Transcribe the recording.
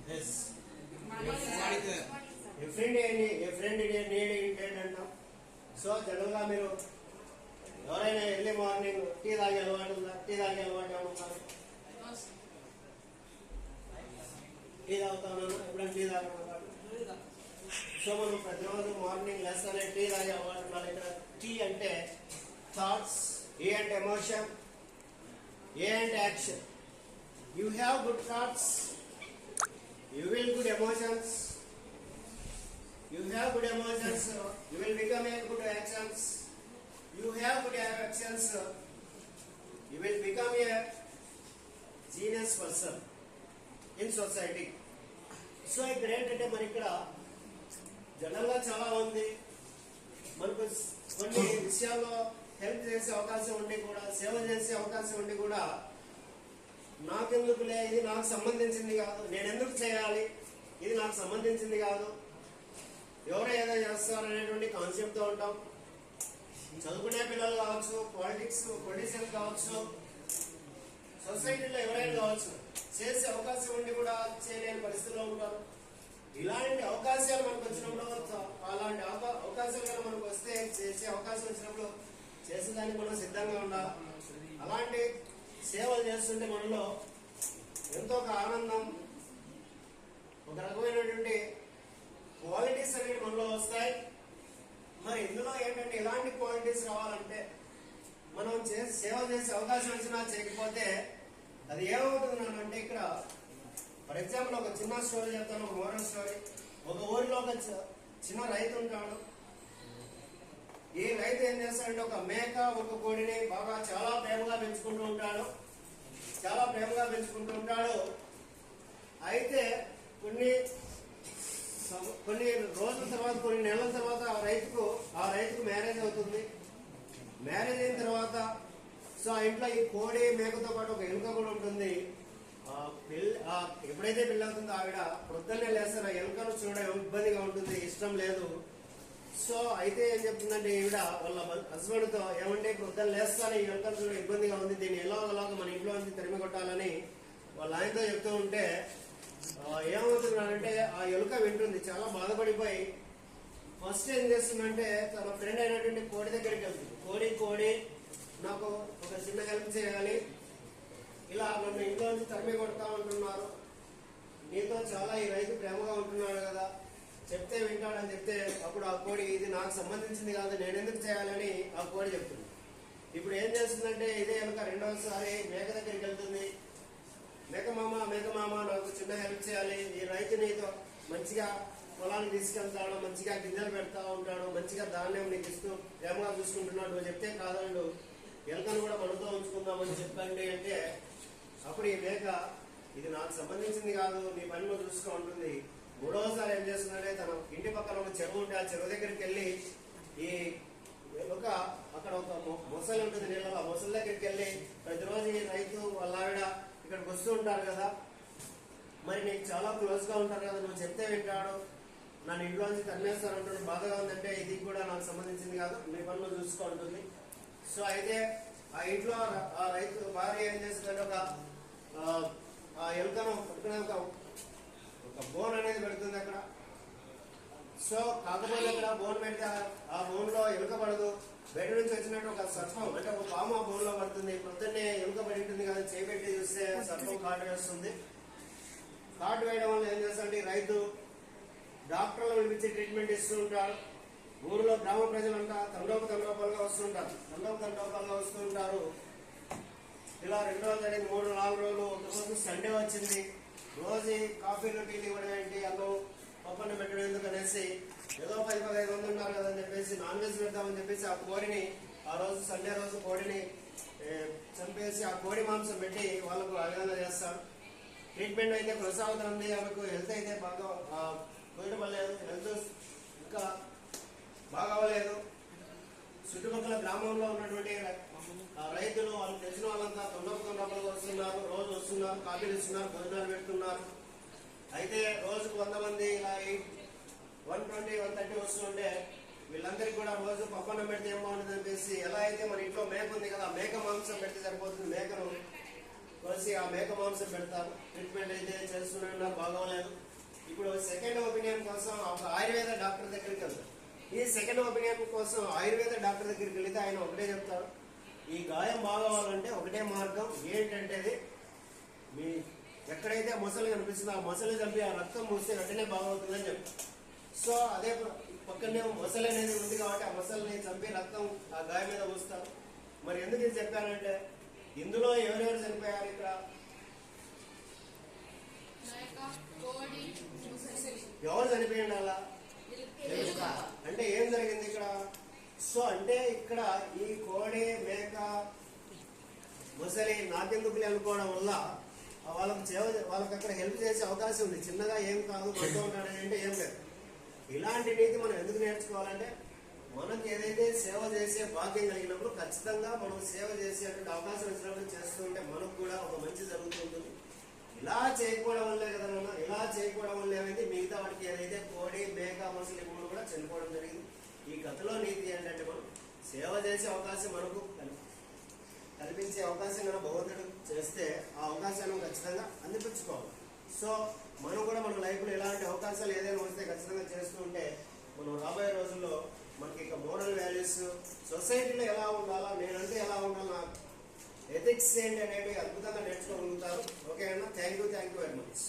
this. A friend need అంటాం. So జనరల్గా మీరు ఎవరైనా ఎర్లీ మార్నింగ్ టీ తాగే అలవాటు ఉందా? టీ తాగే అలవాటు ఏమన్నా? టీ తాగుతాను. ఎప్పుడైనా టీ తాగే అలవాటు? సో మనం ప్రతిరోజు మార్నింగ్ లేస్తానే టీ తాగే అలవాటు ఉండాలి. ఇక్కడ టీ అంటే థాట్స్, ఏ అంటే ఎమోషన్, ఏ అంటే action. You have good thoughts, you will good emotions. You have good emotions, you will become a good actions. You have good actions, you will become a genius person in society. So ఇక్కడ ఏంటంటే మరి ఇక్కడ జనరల్గా చాలా ఉంది, మనకు కొన్ని విషయాల్లో హెల్ప్ చేసే అవకాశం ఉండి కూడా, సేవ చేసే అవకాశం ఉండి కూడా, నాకెందుకులే, ఇది నాకు సంబంధించింది కాదు, నేను ఎందుకు చేయాలి, ఇది నాకు సంబంధించింది కాదు, ఎవరో ఏదో చేస్తారు అనేటువంటి కాన్సెప్ట్తో ఉంటాం. చదువుకునే పిల్లలు కావచ్చు, పొలిటీషియన్స్ కావచ్చు, సొసైటీలో ఎవరైనా కావచ్చు, చేసే అవకాశం ఉండి కూడా చేయలేని పరిస్థితిలో ఉంటారు. ఇలాంటి అవకాశాలు మనకు వచ్చినప్పుడు, అలాంటి అవకాశాలు కానీ మనకు వస్తే, చేసే అవకాశం వచ్చినప్పుడు చేసేదానికి మనం సిద్ధంగా ఉండాలి. అలాంటి సేవలు చేస్తుంటే మనలో ఎంతో ఒక ఆనందం, ఒక రకమైనటువంటి క్వాలిటీస్ అనేవి మనలో వస్తాయి. మరి ఇందులో ఏంటంటే ఇలాంటి క్వాలిటీస్ రావాలంటే మనం సేవ చేసే అవకాశం వచ్చినా చేయకపోతే అది ఏమవుతుందంటే, ఇక్కడ ఫర్ ఎగ్జాంపుల్ ఒక చిన్న స్టోరీ చెప్తాను, ఒక మోరల్ స్టోరీ. ఒక ఊరిలో ఒక చిన్న రైతు ఉంటాడు. ఈ రైతు ఏం చేస్తాడంటే ఒక మేక, ఒక కోడిని బాగా చాలా ప్రేమగా పెంచుకుంటూ ఉంటాడు. అయితే కొన్ని రోజుల తర్వాత, కొన్ని నెలల తర్వాత ఆ రైతుకు మ్యారేజ్ అవుతుంది. మ్యారేజ్ అయిన తర్వాత సో ఆ ఇంట్లో ఈ కోడి మేకతో పాటు ఒక ఎలుక కూడా ఉంటుంది. ఎప్పుడైతే పెళ్లి అవుతుందో ఆవిడ ప్రొద్దున్నే లేస్తారు. ఆ ఎలుకను చూడడం ఇబ్బందిగా ఉంటుంది, ఇష్టం లేదు. సో అయితే ఏం చెప్తుందంటే ఈవిడ వాళ్ళ హస్బెండ్ తో, ఏమంటే ప్రొద్దున లేస్తాను, ఈ ఎలుకను చూడడం ఇబ్బందిగా ఉంది, దీన్ని ఎలాగోలాగా మన ఇంట్లో నుంచి తరిమి కొట్టాలని వాళ్ళ ఆయనతో చెప్తూ ఉంటే ఏమవుతుందంటే ఆ ఎలుక వింటుంది. చాలా బాధపడిపోయి ఫస్ట్ ఏం చేస్తుందంటే తన ఫ్రెండ్ అయినటువంటి కోడి దగ్గరికి వెళ్తుంది. కోడి నాకు ఒక చిన్న హెల్ప్ చేయాలి, ఇలా నన్ను ఇంట్లో నుంచి తరిమి కొడతా ఉంటున్నారు, నీతో చాలా ఈ రైతు ప్రేమగా ఉంటున్నాడు కదా, చెప్తే వింటాడని చెప్తే, అప్పుడు ఆ కోడి ఇది నాకు సంబంధించింది కాదు, నేను ఎందుకు చేయాలని ఆ కోడి చెప్తుంది. ఇప్పుడు ఏం చేస్తుందంటే ఇదే ఎలుక రెండవసారి మేక దగ్గరికి వెళ్తుంది. మేక మామ నాకు చిన్న హెల్ప్ చేయాలి, ఈ రైతు నీతో మంచిగా పొలాన్ని తీసుకెళ్తాడు, మంచిగా గింజలు పెడతా ఉంటాడు, మంచిగా ధాన్యం నీకు ఇస్తూ ప్రేమగా చూసుకుంటున్నాడు, నువ్వు చెప్తే కాదండు, ఎలుకను కూడా మనతో ఉంచుకుందామని చెప్పండి అంటే, అప్పుడు ఈ మేక ఇది నాకు సంబంధించింది కాదు, నీ పని నువ్వు చూసుకో ఉంటుంది. మూడవసారి ఏం చేస్తుందంటే తన ఇంటి పక్కన ఒక చెరువు ఉంటే ఆ చెరువు దగ్గరికి వెళ్ళి ఈ ఎలుక, అక్కడ ఒక మొసలి ఉంటుంది నీళ్ళలో, ఆ మొసలి దగ్గరికి వెళ్ళి ప్రతిరోజు ఈ రైతు వాళ్ళ ఆవిడ ఇక్కడికి వస్తూ ఉంటారు కదా, మరి నీకు చాలా క్లోజ్ గా ఉంటారు కదా, నువ్వు చెప్తే వింటాడు, నన్ను ఇంట్లో నుంచి తన్నేస్తానంటుంది, బాధగా ఉందంటే ఇది కూడా నాకు సంబంధించింది కాదు, మీ పనులు చూసుకో ఉంటుంది. సో అయితే ఆ ఇంట్లో ఆ రైతు భార్య ఏం చేస్తుందంటే ఆ ఎలుకను పట్టుకునే ఒక బోన్ అనేది పెడుతుంది అక్కడ. సో కాకపోతే అక్కడ బోన్ పెడితే ఆ బోన్ లో ఎలుక పడదు, బయట నుంచి వచ్చినట్టు ఒక సర్పం అంటే ఒక పాము ఆ బోన్ లో పడుతుంది. పొద్దున్నే ఎలుక పడి ఉంటుంది కదా, చేపెట్టి చూస్తే సర్పం కాటు వేస్తుంది. కాటు వేయడం వల్ల ఏం చేస్తారంటే రైతు డాక్టర్లు పిలిపించి ట్రీట్మెంట్ ఇస్తూ ఉంటారు. ఊరిలో గ్రామ ప్రజలంతా తండోపాలుగా వస్తూ ఉంటారు. ఇలా 2 రోజులు జరిగింది, 3-4 రోజులు. ఒక రోజు సండే వచ్చింది. రోజు కాఫీలు టీలు ఇవ్వడం ఏంటి, అన్నం పప్పన్న పెట్టడం ఎందుకు అనేసి, ఏదో 10-15 మంది ఉన్నారు కదని చెప్పేసి నాన్ వెజ్ పెడతామని చెప్పేసి ఆ కోడిని, ఆ రోజు సండే రోజు కోడిని చంపేసి ఆ కోడి మాంసం పెట్టి వాళ్ళకు అభినందన చేస్తారు. ట్రీట్మెంట్ అయితే కొనసాగుతుంది. ఆమెకు హెల్త్ అయితే బాగా కుదరలేదు, హెల్త్ ఇంకా బాగా అవ్వలేదు. చుట్టుపక్కల గ్రామంలో ఉన్నటువంటి రైతులు, వాళ్ళు తెలిసిన వాళ్ళంతా తొందరగా వస్తున్నారు, రోజు వస్తున్నారు, కాఫీలు ఇస్తున్నారు, భోజనాలు పెడుతున్నారు. అయితే రోజుకు 100 మంది, ఇలా 120-130 వస్తుంటే వీళ్ళందరికీ కూడా రోజు పప్పన్నం పెడితే ఏం బాగుంటుంది అనిపిసి, ఎలా అయితే మన ఇంట్లో మేక ఉంది కదా, మేక మాంసం పెడితే సరిపోతుంది, మేకను కోసి ఆ మేక మాంసం పెడతారు. ట్రీట్మెంట్ అయితే చేస్తున్నారు, బాగోలేదు. ఇప్పుడు సెకండ్ ఒపీనియన్ కోసం ఒక ఆయుర్వేద డాక్టర్ దగ్గరికి వెళ్తారు. ఈ సెకండ్ ఒపీనియన్ కోసం ఆయుర్వేద డాక్టర్ దగ్గరికి వెళితే ఆయన ఒకటే చెప్తారు, ఈ గాయం బాగోవాలంటే ఒకటే మార్గం ఏంటంటే మీ ఎక్కడైతే మొసలు కనిపిస్తుందో ఆ మొసలు చంపి ఆ రక్తం మూస్తే వెంటనే బాగవుతుందని చెప్తారు. సో అదే పక్కనే మొసలు అనేది ఉంది కాబట్టి ఆ మొసల్ని చంపి రక్తం ఆ గాయం మీద పూస్తారు. మరి ఎందుకు ఇది చెప్పానంటే ఇందులో ఎవరెవరు చనిపోయారు? ఇక్కడ ఎవరు చనిపోయింది అలా అంటే ఏం జరిగింది ఇక్కడ? సో అంటే ఇక్కడ ఈ కోడి, మేక, మొసలి నాకెందుకులే అనుకోవడం వల్ల వాళ్ళకి అక్కడ హెల్ప్ చేసే అవకాశం ఉంది. చిన్నగా ఏం కాదు, మనతో ఉంటాడని అంటే ఏం లేదు. ఇలాంటి నీతి మనం ఎందుకు నేర్చుకోవాలంటే మనకి ఏదైతే సేవ చేసే భాగ్యం కలిగినప్పుడు ఖచ్చితంగా మనం సేవ చేసేటువంటి అవకాశం ఇచ్చినప్పుడు చేస్తుంటే మనకు కూడా ఒక మంచి జరుగుతుంటుంది. ఇలా చేయకపోవడం వల్లే కదా నాన్న, ఇలా చేయకపోవడం వల్ల ఏమైంది, మిగతా వాటికి ఏదైతే కోడి, మేక, మొసలి మూడు కూడా చనిపోవడం జరిగింది. ఈ కథలో నీతి ఏంటంటే మనం సేవ చేసే అవకాశం మనకు కల్పించే అవకాశం కనుక భగవంతుడు చేస్తే ఆ అవకాశాన్ని ఖచ్చితంగా అందిపుచ్చుకోవాలి. సో మనం కూడా మన లైఫ్లో ఇలాంటి అవకాశాలు ఏదైనా వస్తే ఖచ్చితంగా చేస్తూ ఉంటే మనం రాబోయే రోజుల్లో మనకి ఇక మోరల్ వాల్యూస్, సొసైటీలో ఎలా ఉండాలా, నేనంటే ఎలా ఉండాలా, ఎథిక్స్ ఏంటి అనేవి అద్భుతంగా నేర్చుకోగలుగుతారు. ఓకే అన్న, థ్యాంక్ యూ వెరీ మచ్.